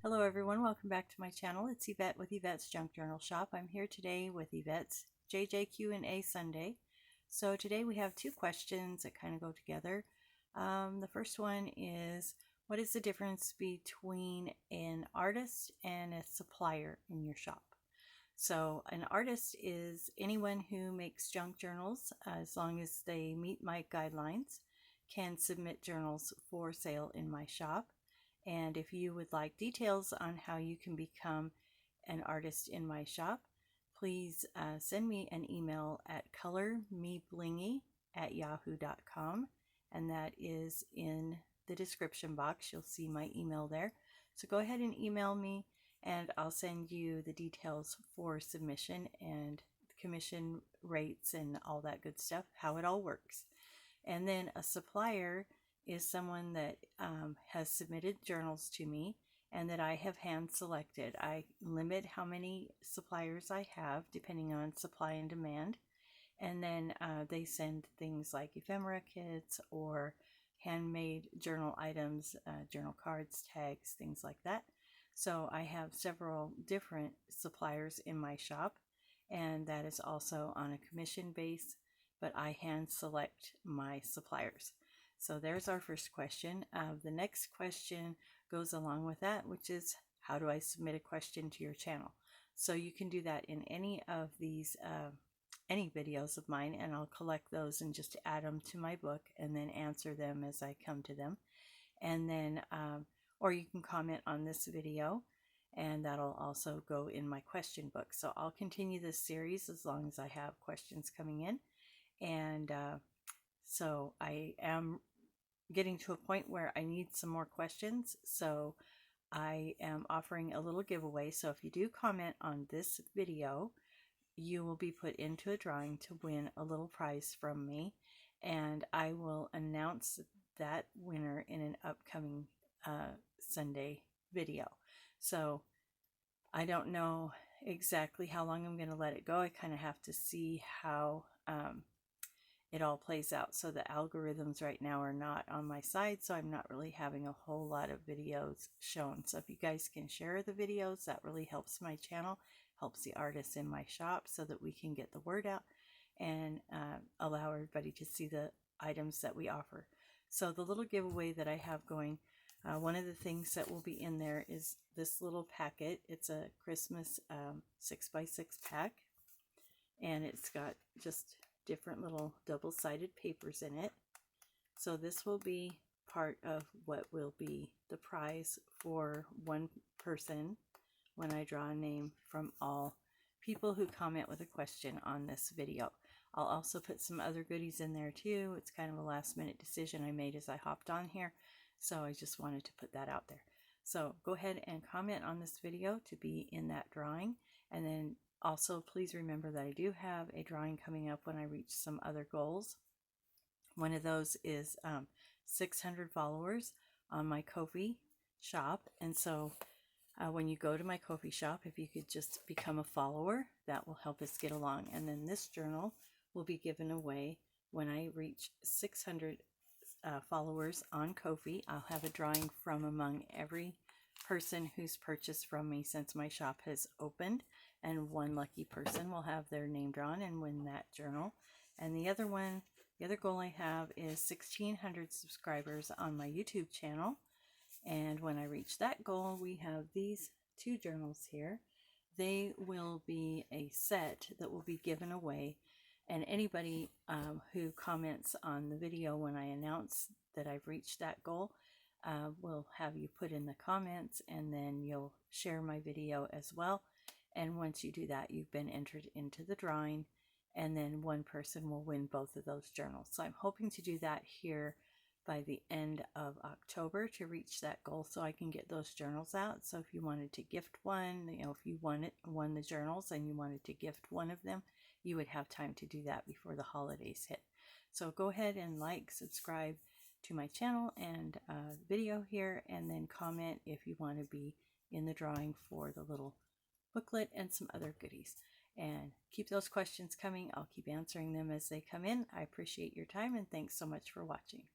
Hello everyone, welcome back to my channel. It's Yvette with Yvette's Junk Journal Shop. I'm here today with Yvette's JJQ&A Sunday. So today we have two questions that kind of go together. The first one is, what is the difference between an artist and a supplier in your shop? So an artist is anyone who makes junk journals, as long as they meet my guidelines, can submit journals for sale in my shop. And if you would like details on how you can become an artist in my shop, please send me an email at colormeblingy@yahoo.com, and that is in the description box. You'll see my email there. So go ahead and email me and I'll send you the details for submission and commission rates and all that good stuff, how it all works. And then a supplier is someone that has submitted journals to me and that I have hand selected. I limit how many suppliers I have depending on supply and demand. And then they send things like ephemera kits or handmade journal items, journal cards, tags, things like that. So I have several different suppliers in my shop, and that is also on a commission base, but I hand select my suppliers. So there's our first question. The next question goes along with that, which is, how do I submit a question to your channel? So you can do that in any of these, any videos of mine, and I'll collect those and just add them to my book and then answer them as I come to them. And then, or you can comment on this video, and that'll also go in my question book. So I'll continue this series as long as I have questions coming in. And so I am getting to a point where I need some more questions, so I am offering a little giveaway. So if you do comment on this video, you will be put into a drawing to win a little prize from me, and I will announce that winner in an upcoming Sunday video. So I don't know exactly how long I'm going to let it go. I kind of have to see how it all plays out. So the algorithms right now are not on my side, so I'm not really having a whole lot of videos shown. So if you guys can share the videos, that really helps my channel, helps the artists in my shop, so that we can get the word out and allow everybody to see the items that we offer. So the little giveaway that I have going, one of the things that will be in there is this little packet. It's a Christmas 6x6 pack, and it's got just different little double-sided papers in it. So this will be part of what will be the prize for one person when I draw a name from all people who comment with a question on this video. I'll also put some other goodies in there too. It's kind of a last-minute decision I made as I hopped on here, so I just wanted to put that out there. So go ahead and comment on this video to be in that drawing, and then also please remember that I do have a drawing coming up when I reach some other goals. One of those is 600 followers on my Ko-fi shop, and so when you go to my Ko-fi shop, if you could just become a follower, that will help us get along. And then this journal will be given away when I reach 600 followers on Ko-fi. I'll have a drawing from among every person who's purchased from me since my shop has opened, and one lucky person will have their name drawn and win that journal. And the other goal I have is 1,600 subscribers on my YouTube channel, and when I reach that goal, we have these two journals here. They will be a set that will be given away, and anybody who comments on the video when I announce that I've reached that goal, will have you put in the comments, and then you'll share my video as well. And once you do that, you've been entered into the drawing, and then one person will win both of those journals. So I'm hoping to do that here by the end of October to reach that goal, so I can get those journals out. So if you wanted to gift one, if you won the journals and you wanted to gift one of them, you would have time to do that before the holidays hit. So go ahead and like, subscribe to my channel and video here, and then comment if you want to be in the drawing for the little booklet and some other goodies. And keep those questions coming. I'll keep answering them as they come in. I appreciate your time, and thanks so much for watching.